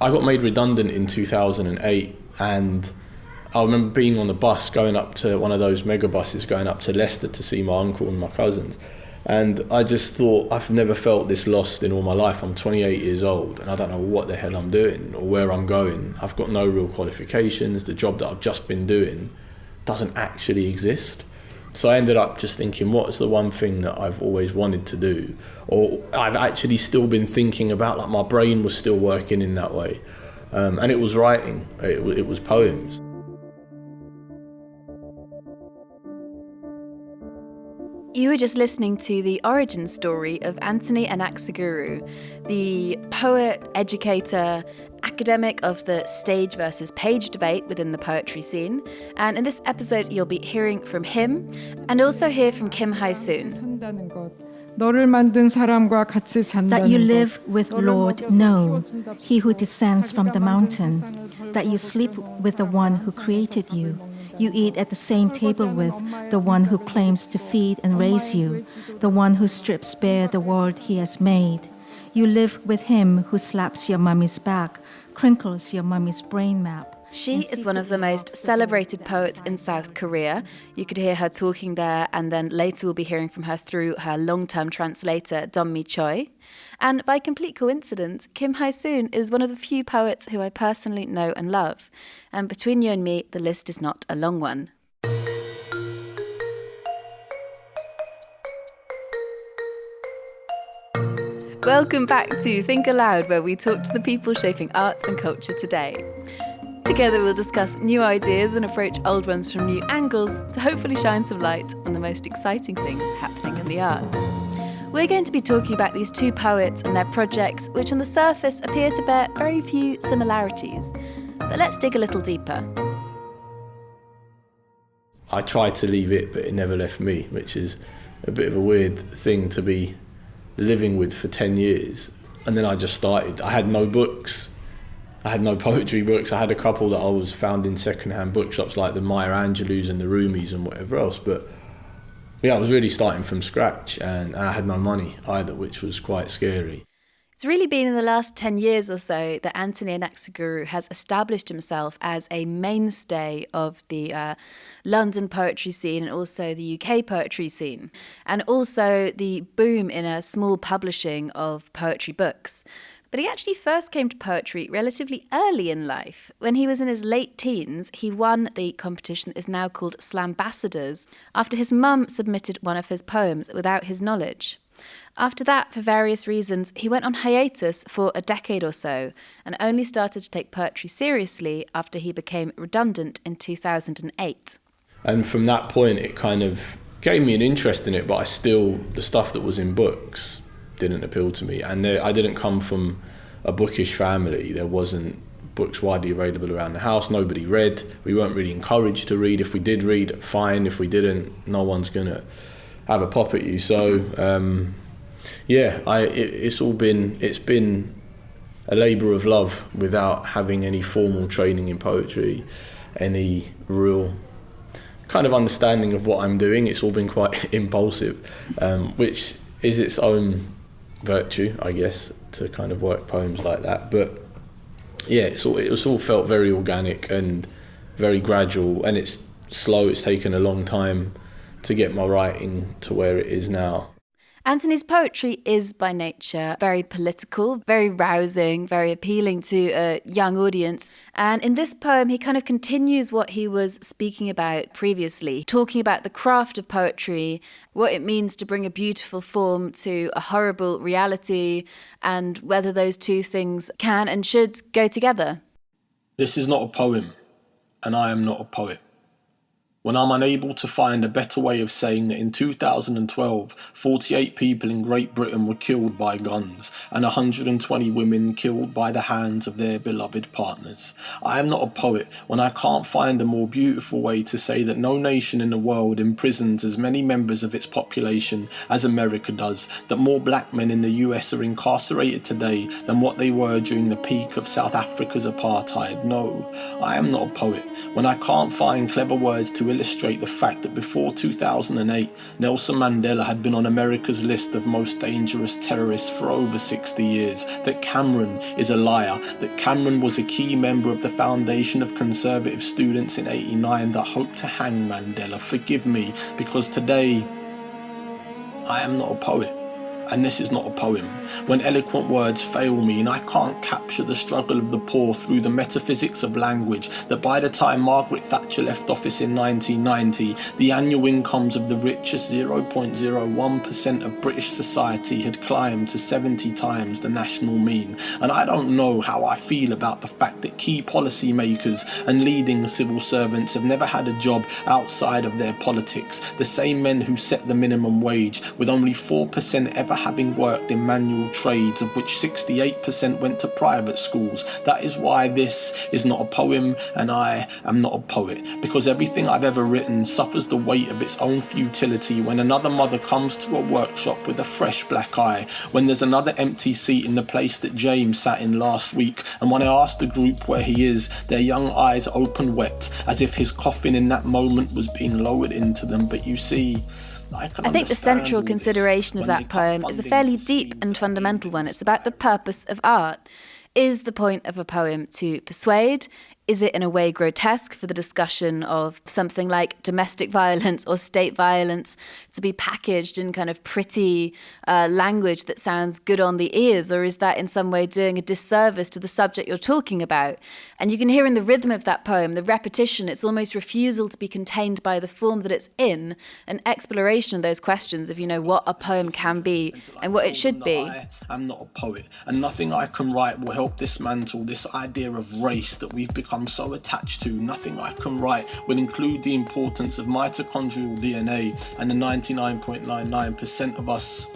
I got made redundant in 2008, and I remember being on the bus going up to one of those mega buses going up to Leicester to see my uncle and my cousins. And I just thought, I've never felt this lost in all my life. I'm 28 years old and I don't know what the hell I'm doing or where I'm going. I've got no real qualifications. The job that I've just been doing doesn't actually exist. So I ended up just thinking, what's the one thing that I've always wanted to do? Or I've actually still been thinking about, like my brain was still working in that way. And it was writing, it was poems. You were just listening to the origin story of Anthony Anaxagorou, the poet, educator, academic of the stage versus page debate within the poetry scene. And in this episode, you'll be hearing from him and also hear from Kim Hyesoon. That you live with Lord, no, he who descends from the mountain. That you sleep with the one who created you. You eat at the same table with the one who claims to feed and raise you, the one who strips bare the world he has made. You live with him who slaps your mummy's back, crinkles your mummy's brain map. She is one of the most celebrated poets in South Korea. You could hear her talking there, and then later we'll be hearing from her through her long-term translator, Donmi Choi. And by complete coincidence, Kim Hyesoon is one of the few poets who I personally know and love. And between you and me, the list is not a long one. Welcome back to Think Aloud, where we talk to the people shaping arts and culture today. Together we'll discuss new ideas and approach old ones from new angles to hopefully shine some light on the most exciting things happening in the arts. We're going to be talking about these two poets and their projects, which on the surface appear to bear very few similarities. But let's dig a little deeper. I tried to leave it, but it never left me, which is a bit of a weird thing to be living with for 10 years. And then I just started. I had no books. I had no poetry books. I had a couple that I was found in second-hand bookshops like the Maya Angelou's and the Rumis and whatever else. But yeah, I was really starting from scratch, and I had no money either, which was quite scary. It's really been in the last 10 years or so that Anthony Anaxagorou has established himself as a mainstay of the London poetry scene and also the UK poetry scene, and also the boom in a small publishing of poetry books. But he actually first came to poetry relatively early in life. When he was in his late teens, he won the competition that is now called Slambassadors after his mum submitted one of his poems without his knowledge. After that, for various reasons, he went on hiatus for a decade or so and only started to take poetry seriously after he became redundant in 2008. And from that point, it kind of gave me an interest in it, but the stuff that was in books didn't appeal to me. And I didn't come from a bookish family. There wasn't books widely available around the house. Nobody read. We weren't really encouraged to read. If we did read, fine. If we didn't, no one's going to have a pop at you. So, it's been a labour of love without having any formal training in poetry, any real kind of understanding of what I'm doing. It's all been quite impulsive, which is its own virtue, I guess, to kind of work poems like that. But yeah, it's all felt very organic and very gradual, and it's slow. It's taken a long time to get my writing to where it is now. Anthony's poetry is by nature very political, very rousing, very appealing to a young audience. And in this poem, he kind of continues what he was speaking about previously, talking about the craft of poetry, what it means to bring a beautiful form to a horrible reality, and whether those two things can and should go together. This is not a poem, and I am not a poet. When I'm unable to find a better way of saying that in 2012, 48 people in Great Britain were killed by guns and 120 women killed by the hands of their beloved partners. I am not a poet when I can't find a more beautiful way to say that no nation in the world imprisons as many members of its population as America does, that more black men in the US are incarcerated today than what they were during the peak of South Africa's apartheid. No, I am not a poet when I can't find clever words to illustrate the fact that before 2008, Nelson Mandela had been on America's list of most dangerous terrorists for over 60 years, that Cameron is a liar, that Cameron was a key member of the Foundation of Conservative Students in '89 that hoped to hang Mandela. Forgive me, because today I am not a poet. And this is not a poem. When eloquent words fail me and I can't capture the struggle of the poor through the metaphysics of language, that by the time Margaret Thatcher left office in 1990, the annual incomes of the richest 0.01% of British society had climbed to 70 times the national mean. And I don't know how I feel about the fact that key policy makers and leading civil servants have never had a job outside of their politics. The same men who set the minimum wage, with only 4% ever having worked in manual trades, of which 68% went to private schools. That is why this is not a poem and I am not a poet, because everything I've ever written suffers the weight of its own futility when another mother comes to a workshop with a fresh black eye, when there's another empty seat in the place that James sat in last week, and when I ask the group where he is, their young eyes open wet, as if his coffin in that moment was being lowered into them. But you see, I think the central consideration of that poem is a fairly deep and fundamental one. It's about the purpose of art. Is the point of a poem to persuade? Is it in a way grotesque for the discussion of something like domestic violence or state violence to be packaged in kind of pretty language that sounds good on the ears? Or is that in some way doing a disservice to the subject you're talking about? And you can hear in the rhythm of that poem, the repetition, it's almost refusal to be contained by the form that it's in, an exploration of those questions of, what a poem can be and what it should be. I am not a poet, and nothing I can write will help dismantle this idea of race that we've become so attached to. Nothing I can write will include the importance of mitochondrial DNA and the 99.99% of us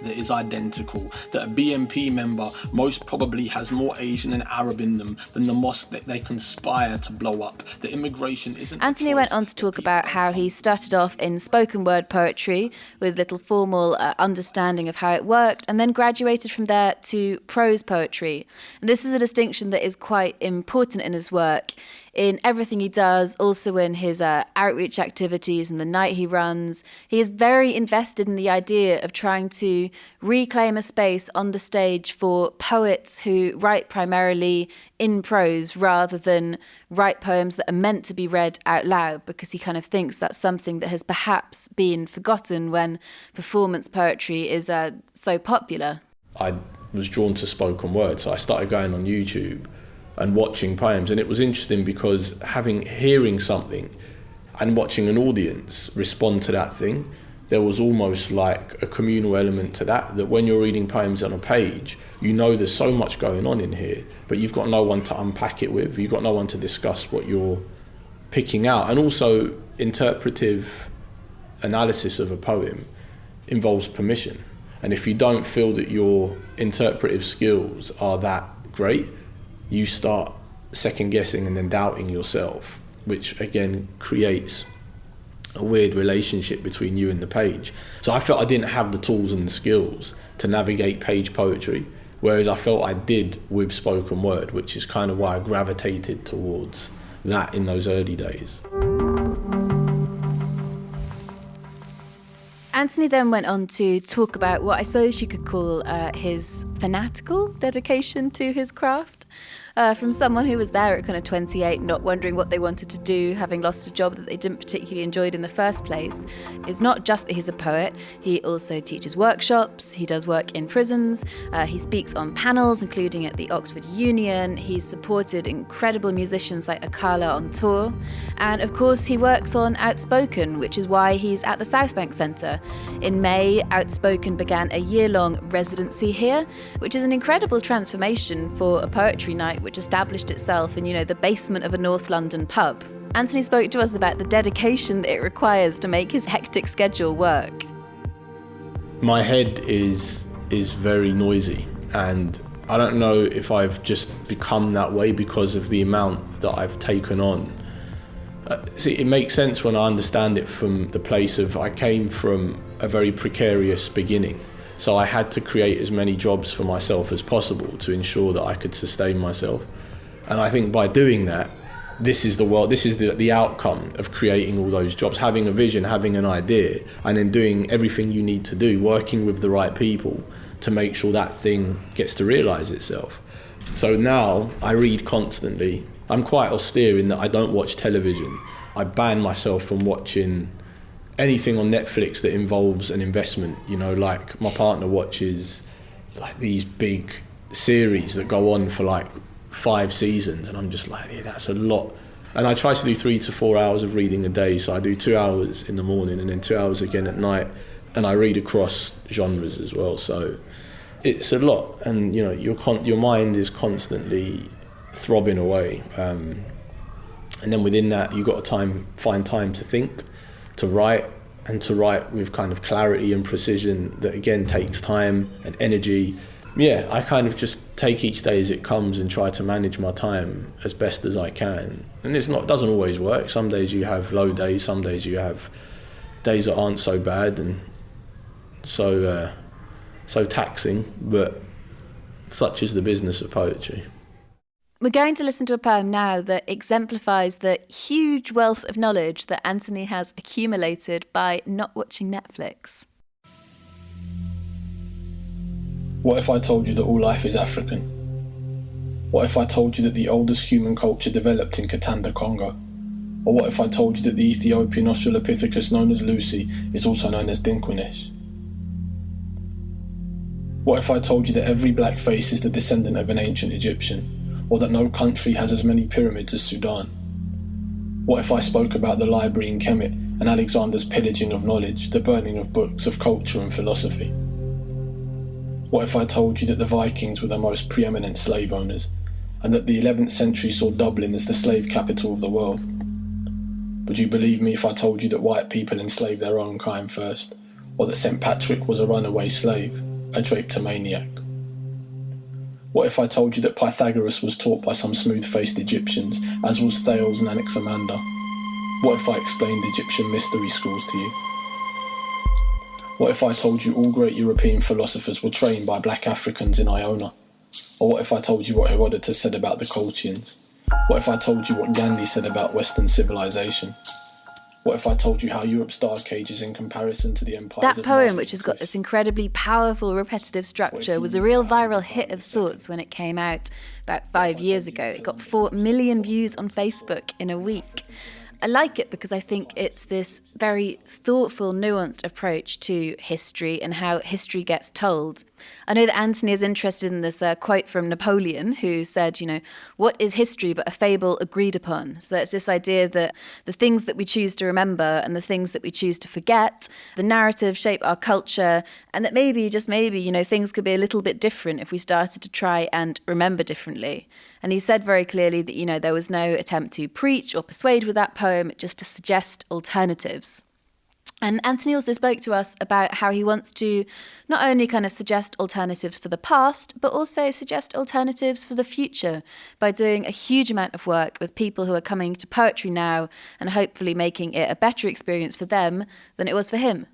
that is identical, that a BNP member most probably has more Asian and Arab in them than the mosque that they conspire to blow up. That immigration isn't... Anthony went on to talk about how he started off in spoken word poetry with little formal understanding of how it worked, and then graduated from there to prose poetry. And this is a distinction that is quite important in his work. In everything he does, also in his outreach activities and the night he runs, he is very invested in the idea of trying to reclaim a space on the stage for poets who write primarily in prose rather than write poems that are meant to be read out loud, because he kind of thinks that's something that has perhaps been forgotten when performance poetry is so popular. I was drawn to spoken word, so I started going on YouTube and watching poems, and it was interesting because hearing something and watching an audience respond to that thing, there was almost like a communal element to that when you're reading poems on a page, there's so much going on in here, but you've got no one to unpack it with, you've got no one to discuss what you're picking out. And also, interpretive analysis of a poem involves permission, and if you don't feel that your interpretive skills are that great, you start second guessing and then doubting yourself, which again creates a weird relationship between you and the page. So I felt I didn't have the tools and the skills to navigate page poetry, whereas I felt I did with spoken word, which is kind of why I gravitated towards that in those early days. Anthony then went on to talk about what I suppose you could call his fanatical dedication to his craft. From someone who was there at kind of 28, not wondering what they wanted to do, having lost a job that they didn't particularly enjoy in the first place. It's not just that he's a poet, he also teaches workshops, he does work in prisons, he speaks on panels, including at the Oxford Union, he's supported incredible musicians like Akala on tour, and of course he works on Outspoken, which is why he's at the Southbank Centre. In May, Outspoken began a year-long residency here, which is an incredible transformation for a poetry night which established itself in, the basement of a North London pub. Anthony spoke to us about the dedication that it requires to make his hectic schedule work. My head is very noisy, and I don't know if I've just become that way because of the amount that I've taken on. See, it makes sense when I understand it from the place of I came from a very precarious beginning. So I had to create as many jobs for myself as possible to ensure that I could sustain myself. And I think by doing that, this is the world, this is the outcome of creating all those jobs, having a vision, having an idea, and then doing everything you need to do, working with the right people to make sure that thing gets to realise itself. So now I read constantly. I'm quite austere in that I don't watch television. I ban myself from watching anything on Netflix that involves an investment. You know, like my partner watches like these big series that go on for like 5 seasons, and I'm just like, yeah, that's a lot. And I try to do 3 to 4 hours of reading a day, so I do 2 hours in the morning and then 2 hours again at night, and I read across genres as well. So it's a lot, and you know, your mind is constantly throbbing away, and then within that you've got to find time to think, to write, and to write with kind of clarity and precision that again takes time and energy. Yeah, I kind of just take each day as it comes and try to manage my time as best as I can. And it doesn't always work. Some days you have low days, some days you have days that aren't so bad and so taxing, but such is the business of poetry. We're going to listen to a poem now that exemplifies the huge wealth of knowledge that Anthony has accumulated by not watching Netflix. What if I told you that all life is African? What if I told you that the oldest human culture developed in Katanga, Congo? Or what if I told you that the Ethiopian Australopithecus known as Lucy is also known as Dinquinesh? What if I told you that every black face is the descendant of an ancient Egyptian, or that no country has as many pyramids as Sudan? What if I spoke about the library in Kemet and Alexander's pillaging of knowledge, the burning of books, of culture and philosophy? What if I told you that the Vikings were the most preeminent slave owners, and that the 11th century saw Dublin as the slave capital of the world? Would you believe me if I told you that white people enslaved their own kind first, or that St. Patrick was a runaway slave, a drapetomaniac? What if I told you that Pythagoras was taught by some smooth-faced Egyptians, as was Thales and Anaxagoras? What if I explained Egyptian mystery schools to you? What if I told you all great European philosophers were trained by black Africans in Iona? Or what if I told you what Herodotus said about the Colchians? What if I told you what Gandhi said about Western civilization? What if I told you how Europe starred cages in comparison to the empires That poem, which has got this incredibly powerful repetitive structure, was a real viral hit of sorts when it came out about 5 years ago. It got 4 million views on Facebook in a week. I like it because I think it's this very thoughtful, nuanced approach to history and how history gets told. I know that Anthony is interested in this quote from Napoleon, who said, you know, what is history but a fable agreed upon? So it's this idea that the things that we choose to remember and the things that we choose to forget, the narrative shape our culture, and that maybe, just maybe, you know, things could be a little bit different if we started to try and remember differently. And he said very clearly that, you know, there was no attempt to preach or persuade with that poem, just to suggest alternatives. And Anthony also spoke to us about how he wants to not only kind of suggest alternatives for the past, but also suggest alternatives for the future by doing a huge amount of work with people who are coming to poetry now and hopefully making it a better experience for them than it was for him.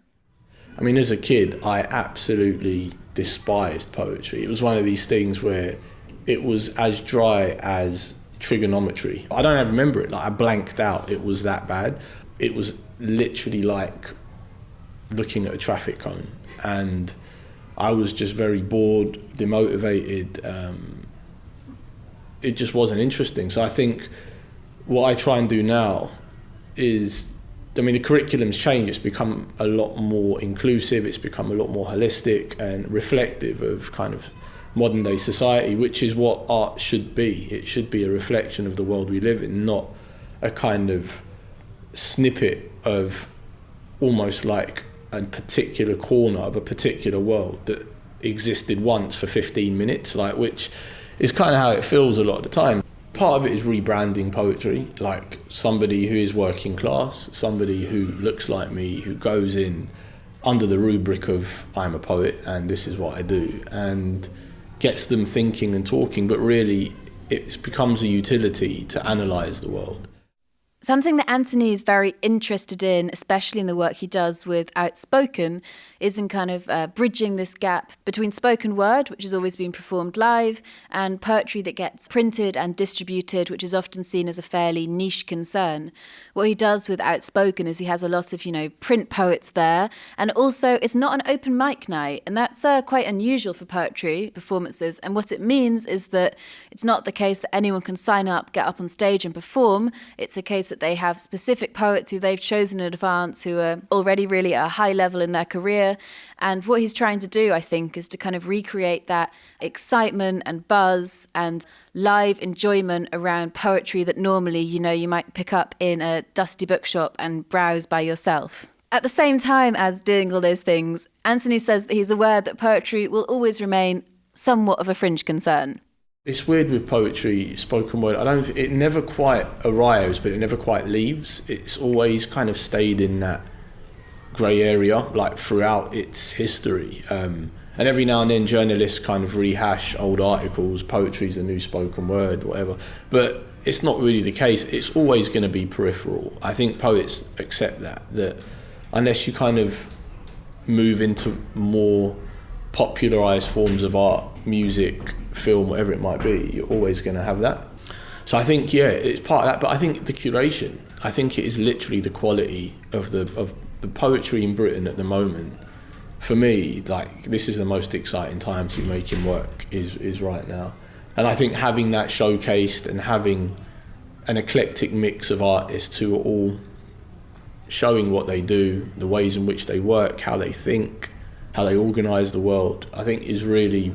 I mean, as a kid, I absolutely despised poetry. It was one of these things where it was as dry as trigonometry. I don't even remember it. Like, I blanked out. It was that bad. It was literally like looking at a traffic cone, and I was just very bored, demotivated. It just wasn't interesting. So I think what I try and do now is, I mean, the curriculum's changed. It's become a lot more inclusive. It's become a lot more holistic and reflective of kind of modern day society, which is what art should be. It should be a reflection of the world we live in, not a kind of snippet of almost like a particular corner of a particular world that existed once for 15 minutes, like, which is kind of how it feels a lot of the time. Part of it is rebranding poetry, like somebody who is working class, somebody who looks like me, who goes in under the rubric of I'm a poet and this is what I do, and gets them thinking and talking, but really it becomes a utility to analyse the world. Something that Anthony is very interested in, especially in the work he does with Outspoken, is in kind of bridging this gap between spoken word, which has always been performed live, and poetry that gets printed and distributed, which is often seen as a fairly niche concern. What he does with Outspoken is he has a lot of, print poets there, and also it's not an open mic night, and that's quite unusual for poetry performances. And what it means is that it's not the case that anyone can sign up, get up on stage and perform. It's a case that they have specific poets who they've chosen in advance who are already really at a high level in their career. And what he's trying to do, I think, is to kind of recreate that excitement and buzz and live enjoyment around poetry that normally, you might pick up in a dusty bookshop and browse by yourself. At the same time as doing all those things, Anthony says that he's aware that poetry will always remain somewhat of a fringe concern. It's weird with poetry, spoken word. It never quite arrives, but it never quite leaves. It's always kind of stayed in that grey area, like throughout its history. And every now and then journalists kind of rehash old articles, poetry's the new spoken word, whatever. But it's not really the case. It's always going to be peripheral. I think poets accept that unless you kind of move into more popularised forms of art, music, film, whatever it might be, you're always going to have that. So I think, it's part of that. But I think the curation, I think it is literally the quality of the poetry in Britain at the moment. For me, like, this is the most exciting time to be making work is right now. And I think having that showcased and having an eclectic mix of artists who are all showing what they do, the ways in which they work, how they think, how they organise the world, I think is really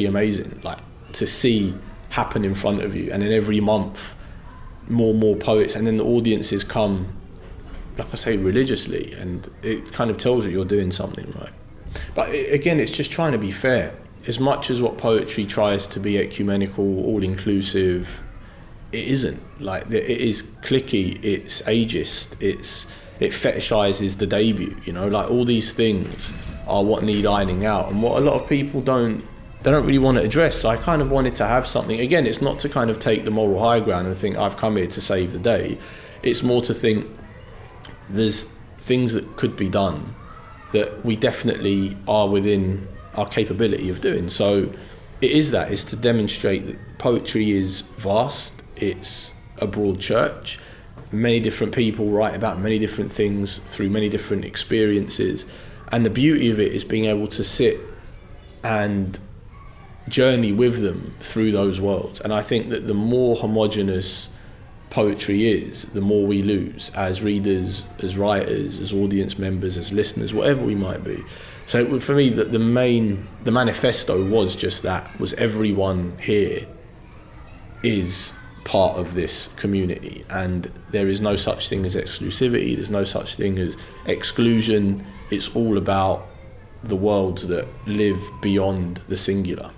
amazing, like, to see happen in front of you. And then every month more and more poets, and then the audiences come, like I say, religiously, and it kind of tells you you're doing something right. But again, it's just trying to be fair. As much as what poetry tries to be ecumenical, all-inclusive, it isn't. Like, it is cliquey, it's ageist, it fetishizes the debut, like, all these things are what need ironing out, and what a lot of people don't really want to address. So I kind of wanted to have something. Again, it's not to kind of take the moral high ground and think I've come here to save the day. It's more to think there's things that could be done that we definitely are within our capability of doing. So it's to demonstrate that poetry is vast, it's a broad church, many different people write about many different things through many different experiences, and the beauty of it is being able to sit and journey with them through those worlds. And I think that the more homogenous poetry is, the more we lose as readers, as writers, as audience members, as listeners, whatever we might be. So for me, the manifesto was just that, was everyone here is part of this community, and there is no such thing as exclusivity, there's no such thing as exclusion. It's all about the worlds that live beyond the singular.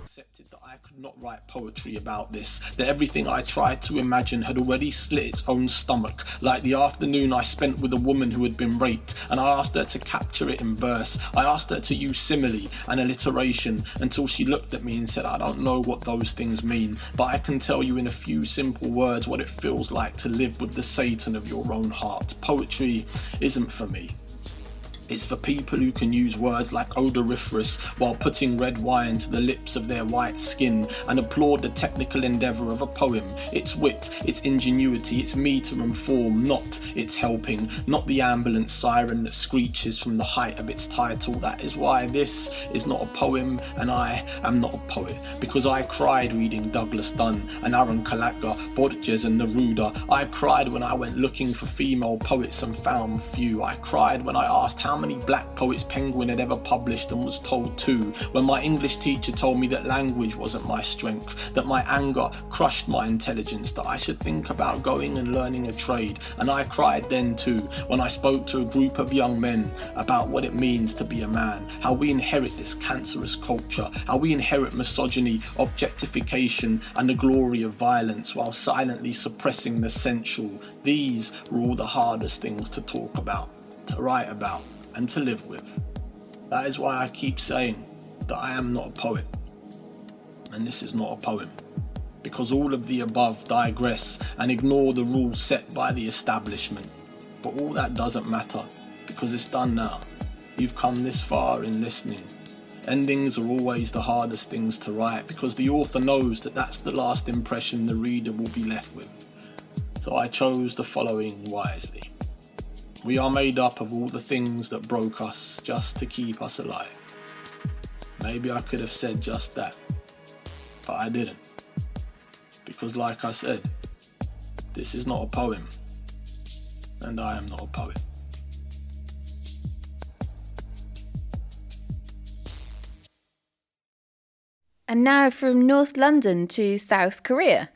Not write poetry about this, that everything I tried to imagine had already slit its own stomach, like the afternoon I spent with a woman who had been raped, and I asked her to capture it in verse. I asked her to use simile and alliteration until she looked at me and said, I don't know what those things mean, but I can tell you in a few simple words what it feels like to live with the Satan of your own heart. Poetry isn't for me. It's for people who can use words like odoriferous while putting red wine to the lips of their white skin, and applaud the technical endeavour of a poem, its wit, its ingenuity, its metre and form, not its helping, not the ambulance siren that screeches from the height of its title. That is why this is not a poem, and I am not a poet, because I cried reading Douglas Dunn and Aaron Kalaka, Borges and Neruda. I cried when I went looking for female poets and found few. I cried when I asked how many black poets Penguin had ever published and was told 2, when my English teacher told me that language wasn't my strength, that my anger crushed my intelligence, that I should think about going and learning a trade. And I cried then too, when I spoke to a group of young men about what it means to be a man, how we inherit this cancerous culture, how we inherit misogyny, objectification and the glory of violence while silently suppressing the sensual. These were all the hardest things to talk about, to write about, and to live with. That is why I keep saying that I am not a poet, and this is not a poem. because all of the above digress and ignore the rules set by the establishment. But all that doesn't matter, because it's done now. You've come this far in listening. Endings are always the hardest things to write, because the author knows that that's the last impression the reader will be left with. So I chose the following wisely. We are made up of all the things that broke us just to keep us alive. Maybe I could have said just that, but I didn't. Because like I said, this is not a poem, and I am not a poet. And now from North London to South Korea.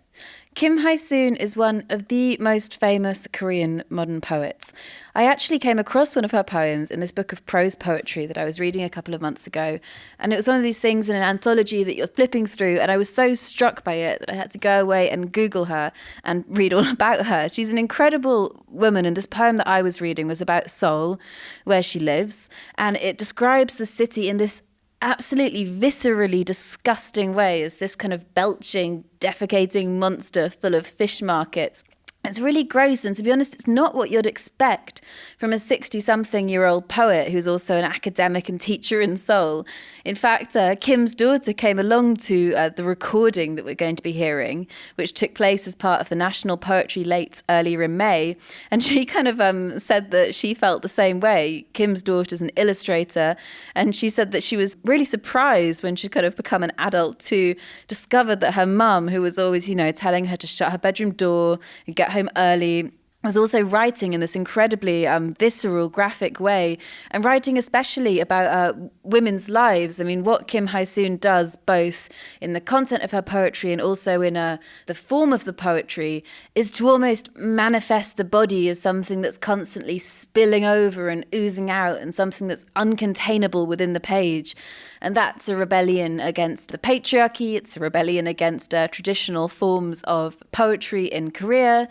Kim Hyesoon is one of the most famous Korean modern poets. I actually came across one of her poems in this book of prose poetry that I was reading a couple of months ago. And it was one of these things in an anthology that you're flipping through. And I was so struck by it that I had to go away and Google her and read all about her. She's an incredible woman. And this poem that I was reading was about Seoul, where she lives. And it describes the city in this absolutely viscerally disgusting way as this kind of belching, defecating monster full of fish markets. It's really gross, and to be honest, it's not what you'd expect from a 60-something-year-old poet who's also an academic and teacher in Seoul. In fact, Kim's daughter came along to the recording that we're going to be hearing, which took place as part of the National Poetry Lates earlier in May, and she kind of said that she felt the same way. Kim's daughter's an illustrator, and she said that she was really surprised when she kind of become an adult to discover that her mum, who was always, telling her to shut her bedroom door and get home early, was also writing in this incredibly visceral, graphic way, and writing especially about women's lives. I mean, what Kim Hyesoon does, both in the content of her poetry and also in the form of the poetry, is to almost manifest the body as something that's constantly spilling over and oozing out, and something that's uncontainable within the page. And that's a rebellion against the patriarchy. It's a rebellion against traditional forms of poetry in Korea.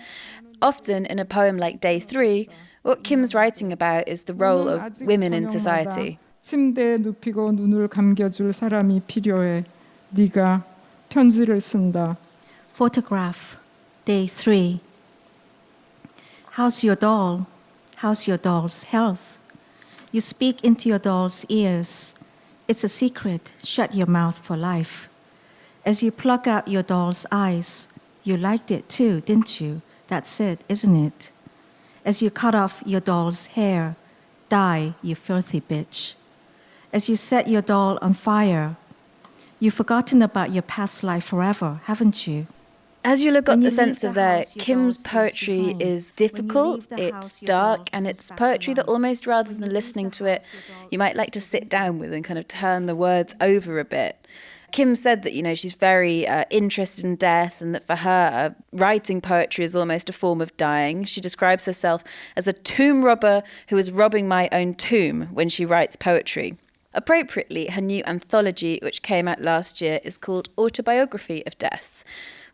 Often in a poem like Day 3, what Kim's writing about is the role of women in society. 침대에 눕히고 눈을 감겨줄 사람이 필요해. 네가 편지를 쓴다. Photograph, Day 3. How's your doll? How's your doll's health? You speak into your doll's ears. It's a secret. Shut your mouth for life. As you pluck out your doll's eyes, you liked it too, didn't you? That's it, isn't it? As you cut off your doll's hair, die, you filthy bitch. As you set your doll on fire, you've forgotten about your past life forever, haven't you? As you got the sense of that, Kim's poetry is difficult, it's dark, and it's poetry that almost rather than listening to it, you might like to sit down with and kind of turn the words over a bit. Kim said that, she's very interested in death, and that for her, writing poetry is almost a form of dying. She describes herself as a tomb robber who is robbing my own tomb when she writes poetry. Appropriately, her new anthology, which came out last year, is called Autobiography of Death.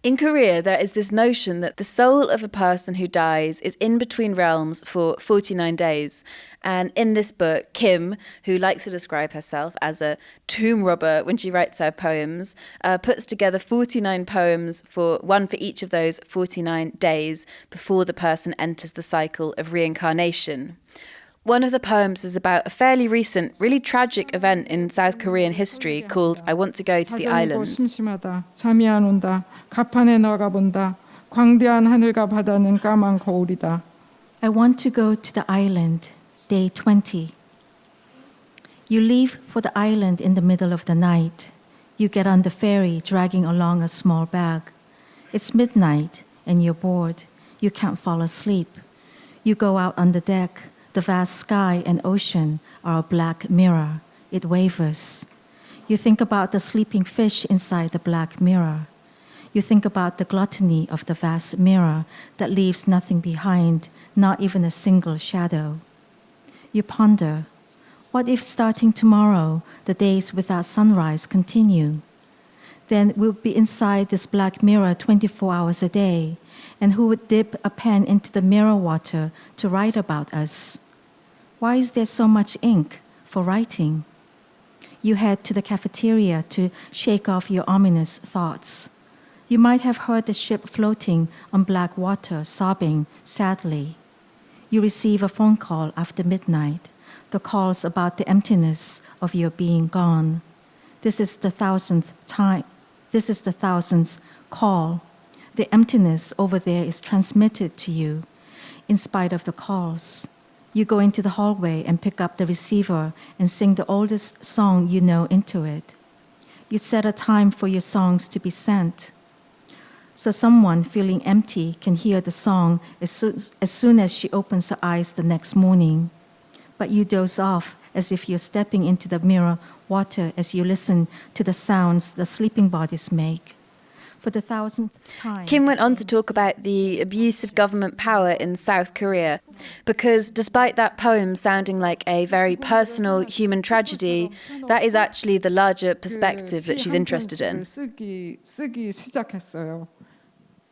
In Korea, there is this notion that the soul of a person who dies is in between realms for 49 days. And in this book, Kim, who likes to describe herself as a tomb robber when she writes her poems, puts together 49 poems, one for each of those 49 days before the person enters the cycle of reincarnation. One of the poems is about a fairly recent, really tragic event in South Korean history called I Want to Go to the Islands. 심심하다. 잠이 안 온다. 가판에 나가본다. 광대한 하늘과 바다는 까만 거울이다. I want to go to the island, Day 20. You leave for the island in the middle of the night. You get on the ferry, dragging along a small bag. It's midnight, and you're bored. You can't fall asleep. You go out on the deck. The vast sky and ocean are a black mirror. It wavers. You think about the sleeping fish inside the black mirror. You think about the gluttony of the vast mirror that leaves nothing behind, not even a single shadow. You ponder, what if starting tomorrow, the days without sunrise continue? Then we'll be inside this black mirror 24 hours a day, and who would dip a pen into the mirror water to write about us? Why is there so much ink for writing? You head to the cafeteria to shake off your ominous thoughts. You might have heard the ship floating on black water, sobbing sadly. You receive a phone call after midnight. The call's about the emptiness of your being gone. This is the 1,000th time. This is the 1,000th call. The emptiness over there is transmitted to you in spite of the calls. You go into the hallway and pick up the receiver and sing the oldest song you know into it. You set a time for your songs to be sent. So someone feeling empty can hear the song as soon as she opens her eyes the next morning. But you doze off as if you're stepping into the mirror water as you listen to the sounds the sleeping bodies make. For the 1,000th time. Kim went on to talk about the abuse of government power in South Korea, because despite that poem sounding like a very personal human tragedy, that is actually the larger perspective that she's interested in.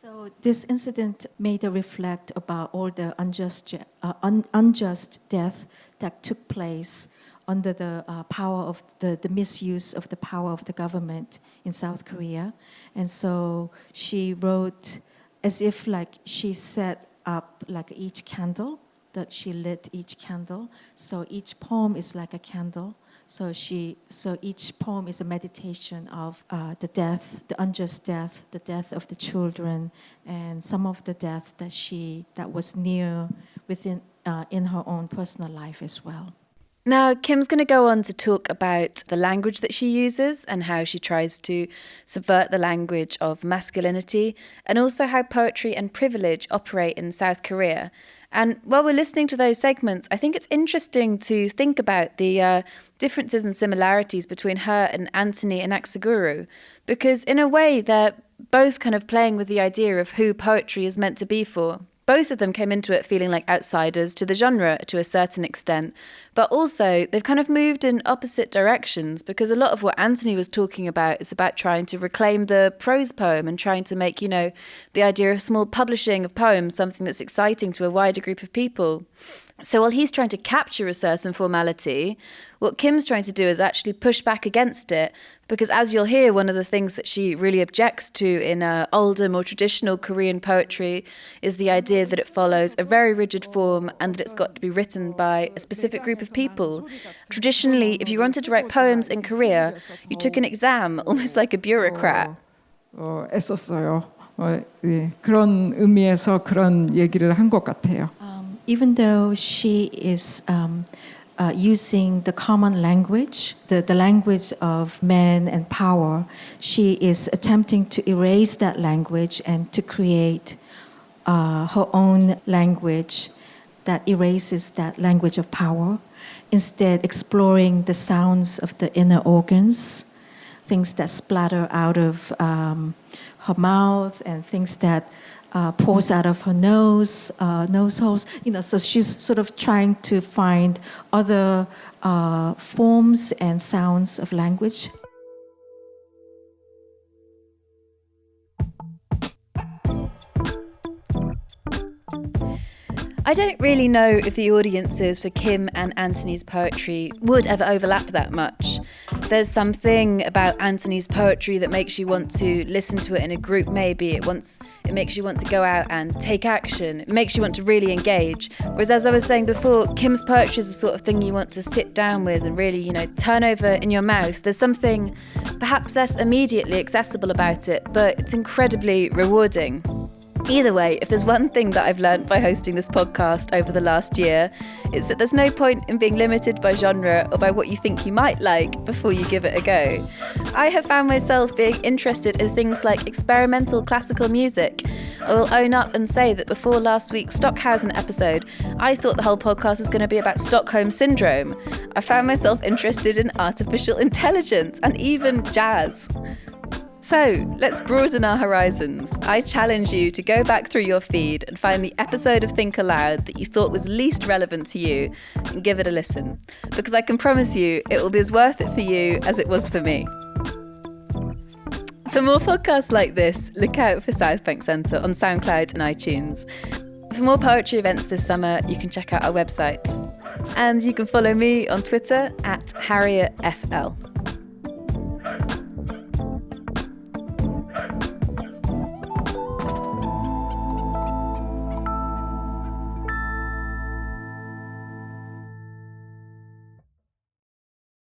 So this incident made her reflect about all the unjust death that took place under the power of the misuse of the power of the government in South Korea. And so she wrote as if like she set up like each candle, that she lit each candle. So each poem is like a candle. So each poem is a meditation of the death, the unjust death, the death of the children, and some of the death that was near within in her own personal life as well. Now, Kim's going to go on to talk about the language that she uses and how she tries to subvert the language of masculinity, and also how poetry and privilege operate in South Korea. And while we're listening to those segments, I think it's interesting to think about the differences and similarities between her and Anthony Anaxagorou, because in a way they're both kind of playing with the idea of who poetry is meant to be for. Both of them came into it feeling like outsiders to the genre to a certain extent, but also they've kind of moved in opposite directions, because a lot of what Anthony was talking about is about trying to reclaim the prose poem and trying to make, the idea of small publishing of poems something that's exciting to a wider group of people. So while he's trying to capture a certain formality, what Kim's trying to do is actually push back against it, because as you'll hear, one of the things that she really objects to in older, more traditional Korean poetry is the idea that it follows a very rigid form and that it's got to be written by a specific group of people. Traditionally, if you wanted to write poems in Korea, you took an exam, almost like a bureaucrat. 애썼어요. 그런 의미에서 그런 얘기를 한 것 같아요. Even though she is using the common language, the language of men and power, she is attempting to erase that language and to create her own language that erases that language of power, instead exploring the sounds of the inner organs, things that splatter out of her mouth and things that pours out of her nose holes. So she's sort of trying to find other forms and sounds of language. I don't really know if the audiences for Kim and Anthony's poetry would ever overlap that much. There's something about Anthony's poetry that makes you want to listen to it in a group, maybe. It makes you want to go out and take action. It makes you want to really engage. Whereas, as I was saying before, Kim's poetry is the sort of thing you want to sit down with and really, turn over in your mouth. There's something perhaps less immediately accessible about it, but it's incredibly rewarding. Either way, if there's one thing that I've learned by hosting this podcast over the last year, it's that there's no point in being limited by genre or by what you think you might like before you give it a go. I have found myself being interested in things like experimental classical music. I will own up and say that before last week's Stockhausen episode, I thought the whole podcast was going to be about Stockholm Syndrome. I found myself interested in artificial intelligence and even jazz. So, let's broaden our horizons. I challenge you to go back through your feed and find the episode of Think Aloud that you thought was least relevant to you and give it a listen. Because I can promise you, it will be as worth it for you as it was for me. For more podcasts like this, look out for Southbank Centre on SoundCloud and iTunes. For more poetry events this summer, you can check out our website. And you can follow me on Twitter @HarrietFL.